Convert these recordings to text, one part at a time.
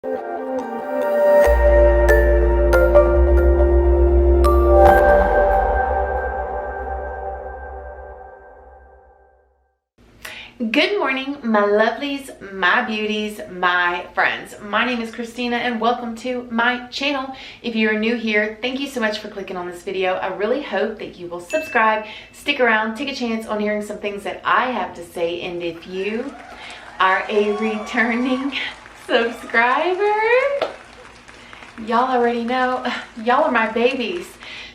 Good morning, my lovelies, my beauties, my friends. My name is Christina and welcome to my channel. If you're new here, thank you so much for clicking on this video. I really hope that you will subscribe, stick around, take a chance on hearing some things that I have to say. And if you are a returning subscriber, y'all already know, y'all are my babies.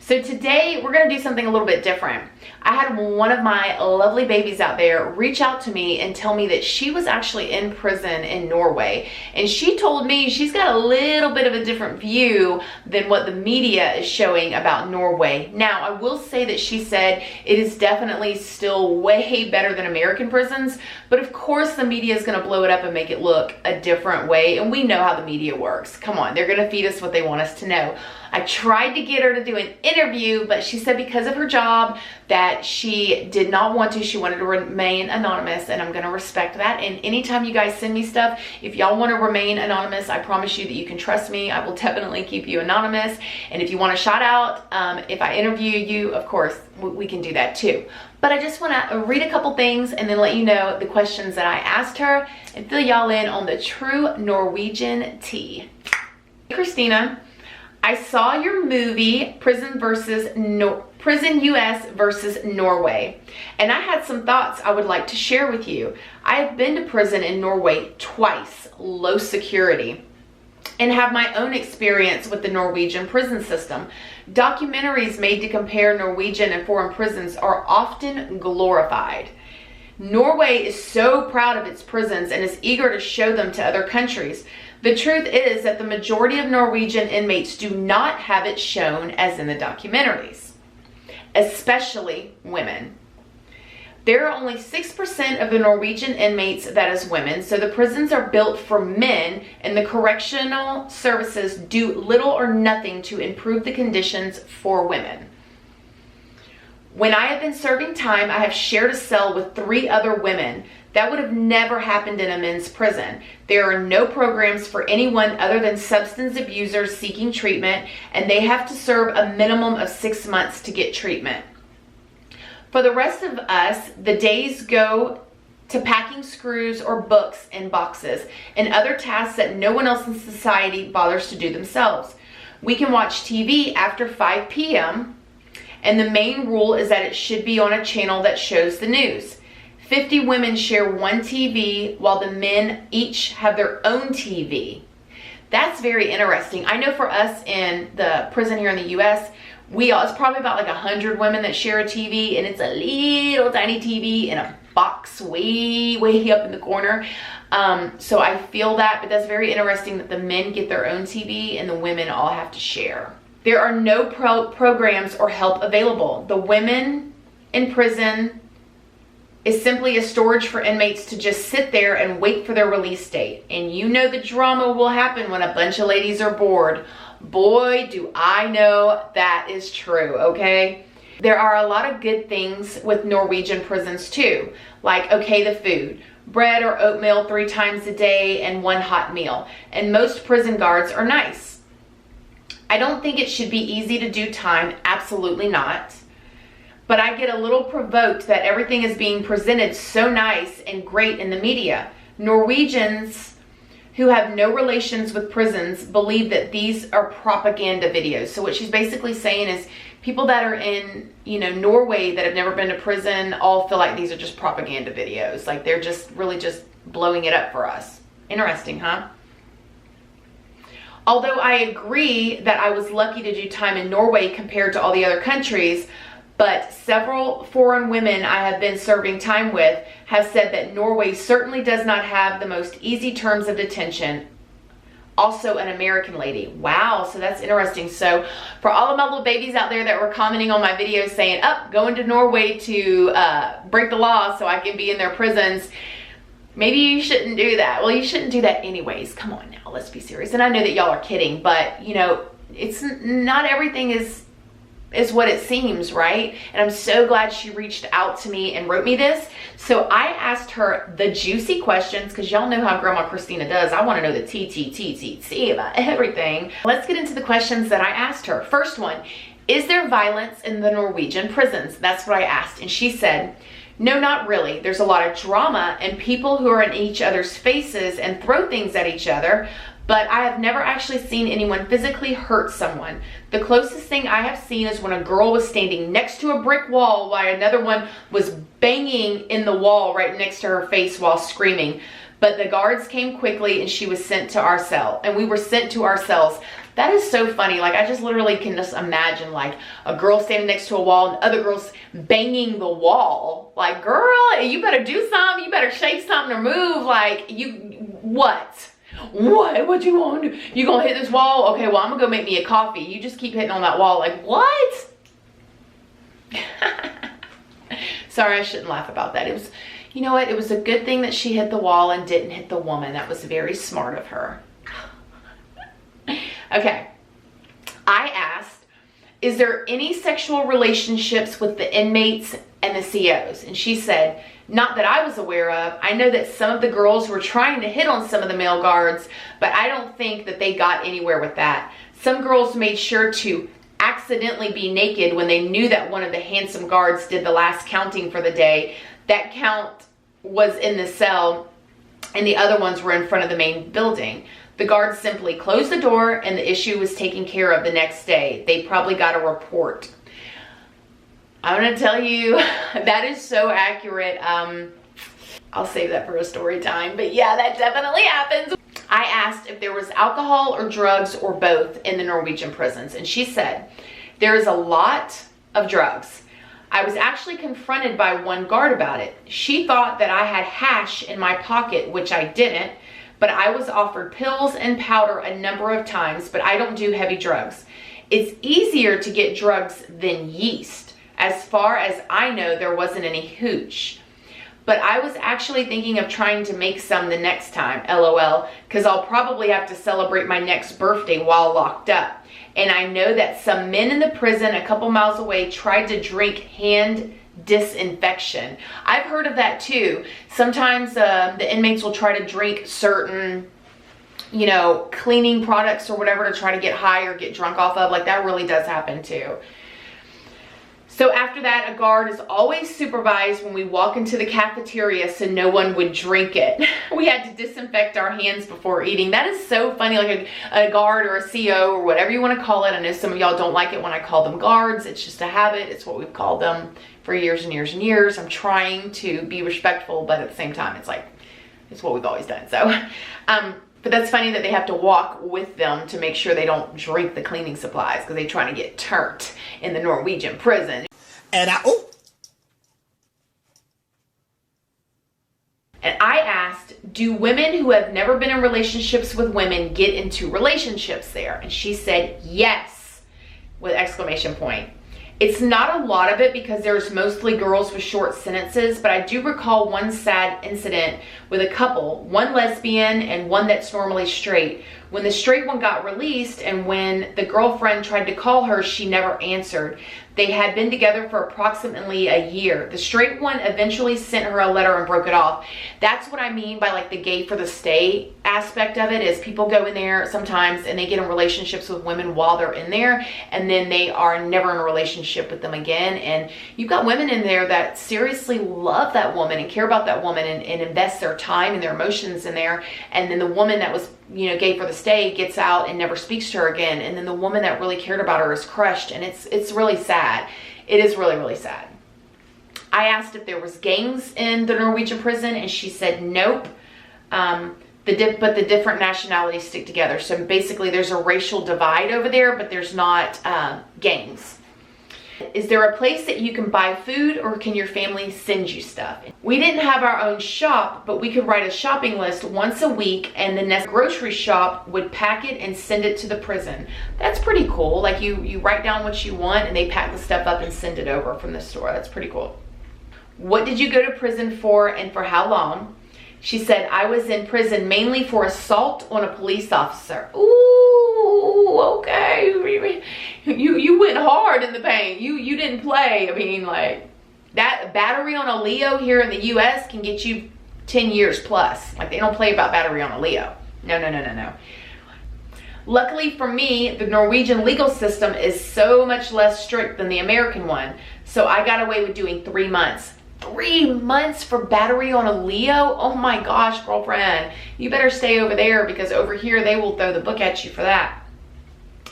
So today we're gonna do something a little bit different. I had one of my lovely babies out there reach out to me and tell me that she was actually in prison in Norway. And she told me she's got a little bit of a different view than what the media is showing about Norway. Now, I will say that she said it is definitely still way better than American prisons, but of course the media is gonna blow it up and make it look a different way. And we know how the media works. Come on, they're gonna feed us what they want us to know. I tried to get her to do an interview, but she said because of her job that she did not want to. She wanted to remain anonymous, and I'm going to respect that. And anytime you guys send me stuff, if y'all want to remain anonymous, I promise you that you can trust me. I will definitely keep you anonymous. And if you want a shout out, if I interview you, of course, we can do that too. But I just want to read a couple things and then let you know the questions that I asked her and fill y'all in on the true Norwegian tea. Christina, I saw your movie Prison US versus Norway, and I had some thoughts I would like to share with you. I have been to prison in Norway twice, low security, and have my own experience with the Norwegian prison system. Documentaries made to compare Norwegian and foreign prisons are often glorified. Norway is so proud of its prisons and is eager to show them to other countries. The truth is that the majority of Norwegian inmates do not have it shown as in the documentaries, especially women. There are only 6% of the Norwegian inmates that is women, so the prisons are built for men, and the correctional services do little or nothing to improve the conditions for women. When I have been serving time, I have shared a cell with 3 other women. That would have never happened in a men's prison. There are no programs for anyone other than substance abusers seeking treatment, and they have to serve a minimum of 6 months to get treatment. For the rest of us, the days go to packing screws or books in boxes and other tasks that no one else in society bothers to do themselves. We can watch TV after 5 p.m., and the main rule is that it should be on a channel that shows the news. 50 women share one TV while the men each have their own TV. That's very interesting. I know for us in the prison here in the US, it's probably about like 100 women that share a TV, and it's a little tiny TV in a box way up in the corner. So I feel that, but that's very interesting that the men get their own TV and the women all have to share. There are no programs or help available. The women in prison is simply a storage for inmates to just sit there and wait for their release date. And you know the drama will happen when a bunch of ladies are bored. Boy, do I know that is true, okay? There are a lot of good things with Norwegian prisons too, like, okay, the food. Bread or oatmeal 3 times a day and 1 hot meal. And most prison guards are nice. I don't think it should be easy to do time, absolutely not. But I get a little provoked that everything is being presented so nice and great in the media. Norwegians who have no relations with prisons believe that these are propaganda videos. So what she's basically saying is people that are in, Norway that have never been to prison all feel like these are just propaganda videos. Like they're just really just blowing it up for us. Interesting, huh? Although I agree that I was lucky to do time in Norway compared to all the other countries, but several foreign women I have been serving time with have said that Norway certainly does not have the most easy terms of detention. Also an American lady. Wow, so that's interesting. So for all of my little babies out there that were commenting on my videos saying, going to Norway to break the law so I can be in their prisons, maybe you shouldn't do that. Well, you shouldn't do that anyways. Come on now, let's be serious. And I know that y'all are kidding, but it's not everything is is what it seems, right? And I'm so glad she reached out to me and wrote me this. So I asked her the juicy questions, because y'all know how Grandma Christina does. I want to know the T about everything. Let's get into the questions that I asked her. First one, is there violence in the Norwegian prisons? That's what I asked. And she said, no, not really. There's a lot of drama and people who are in each other's faces and throw things at each other, but I have never actually seen anyone physically hurt someone. The closest thing I have seen is when a girl was standing next to a brick wall while another one was banging in the wall right next to her face while screaming. But the guards came quickly and she was sent to our cell, and we were sent to our cells. That is so funny. Like, I just literally can just imagine like a girl standing next to a wall and other girls banging the wall. Like, girl, you better do something. You better shake something or move. Like, what? What you want to do? You gonna hit this wall? Okay, well, I'm gonna go make me a coffee. You just keep hitting on that wall. Like, what? Sorry, I shouldn't laugh about that. It was, you know what? It was a good thing that she hit the wall and didn't hit the woman. That was very smart of her. Okay. I asked, is there any sexual relationships with the inmates and the COs? And she said, not that I was aware of. I know that some of the girls were trying to hit on some of the male guards, but I don't think that they got anywhere with that. Some girls made sure to accidentally be naked when they knew that one of the handsome guards did the last counting for the day. That count was in the cell and the other ones were in front of the main building. The guards simply closed the door and the issue was taken care of the next day. They probably got a report. I'm gonna tell you, that is so accurate. I'll save that for a story time, but yeah, that definitely happens. I asked if there was alcohol or drugs or both in the Norwegian prisons, and she said, there is a lot of drugs. I was actually confronted by one guard about it. She thought that I had hash in my pocket, which I didn't, but I was offered pills and powder a number of times, but I don't do heavy drugs. It's easier to get drugs than yeast. As far as I know, there wasn't any hooch. But I was actually thinking of trying to make some the next time, LOL, because I'll probably have to celebrate my next birthday while locked up. And I know that some men in the prison a couple miles away tried to drink hand disinfection. I've heard of that too. Sometimes the inmates will try to drink certain, you know, cleaning products or whatever to try to get high or get drunk off of. Like, that really does happen too. So after that, a guard is always supervised when we walk into the cafeteria so no one would drink it. We had to disinfect our hands before eating. That is so funny, like a guard or a CO or whatever you want to call it. I know some of y'all don't like it when I call them guards. It's just a habit. It's what we've called them for years and years and years. I'm trying to be respectful, but at the same time, it's like, it's what we've always done. So, but that's funny that they have to walk with them to make sure they don't drink the cleaning supplies because they're trying to get turned in the Norwegian prison. And I asked, do women who have never been in relationships with women get into relationships there? And she said, yes, with exclamation point. It's not a lot of it because there's mostly girls with short sentences, but I do recall one sad incident with a couple, one lesbian and one that's normally straight. When the straight one got released and when the girlfriend tried to call her, she never answered. They had been together for approximately a year. The straight one eventually sent her a letter and broke it off. That's what I mean by like the gay for the stay aspect of it, is people go in there sometimes and they get in relationships with women while they're in there, and then they are never in a relationship with them again. And you've got women in there that seriously love that woman and care about that woman and invest their time and their emotions in there. And then the woman that was, you know, gay for the stay gets out and never speaks to her again. And then the woman that really cared about her is crushed, and it's really sad. It is really, really sad. I asked if there was gangs in the Norwegian prison, and she said nope. But the different nationalities stick together. So basically there's a racial divide over there, but there's not gangs. Is there a place that you can buy food, or can your family send you stuff? We didn't have our own shop, but we could write a shopping list once a week, and the next grocery shop would pack it and send it to the prison. That's pretty cool. Like you write down what you want and they pack the stuff up and send it over from the store. That's pretty cool. What did you go to prison for and for how long? She said, I was in prison mainly for assault on a police officer. Ooh, oh, okay. You went hard in the paint. You didn't play. I mean, like, that battery on a Leo here in the US can get you 10 years plus. Like, they don't play about battery on a Leo. No. Luckily for me, the Norwegian legal system is so much less strict than the American one. So I got away with doing 3 months. 3 months for battery on a Leo? Oh my gosh, girlfriend. You better stay over there, because over here they will throw the book at you for that.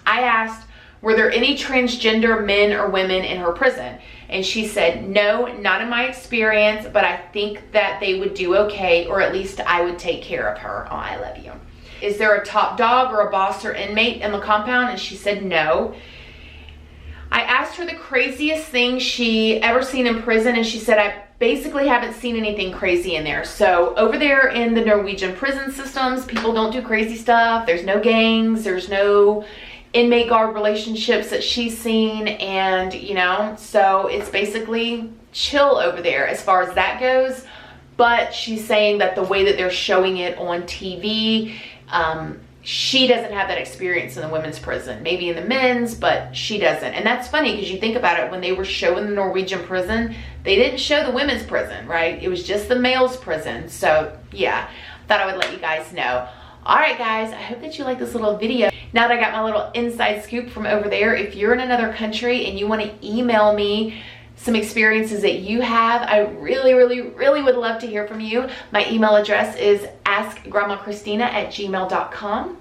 I asked, were there any transgender men or women in her prison? And she said, no, not in my experience, but I think that they would do okay, or at least I would take care of her. Oh, I love you. Is there a top dog or a boss or inmate in the compound? And she said no. I asked her the craziest thing she ever seen in prison, and she said, I basically haven't seen anything crazy in there. So over there in the Norwegian prison systems, people don't do crazy stuff. There's no gangs, there's no inmate guard relationships that she's seen, and you know, so it's basically chill over there as far as that goes. But she's saying that the way that they're showing it on TV, she doesn't have that experience in the women's prison, maybe in the men's, but she doesn't. And that's funny, because you think about it, when they were showing the Norwegian prison, they didn't show the women's prison, right? It was just the male's prison. So yeah, thought I would let you guys know. All right, guys, I hope that you like this little video. Now that I got my little inside scoop from over there, if you're in another country and you want to email me some experiences that you have, I really would love to hear from you. My email address is askgrandmachristina@gmail.com.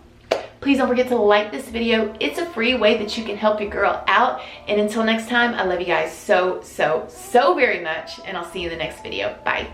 Please don't forget to like this video. It's a free way that you can help your girl out. And until next time, I love you guys so very much, and I'll see you in the next video. Bye.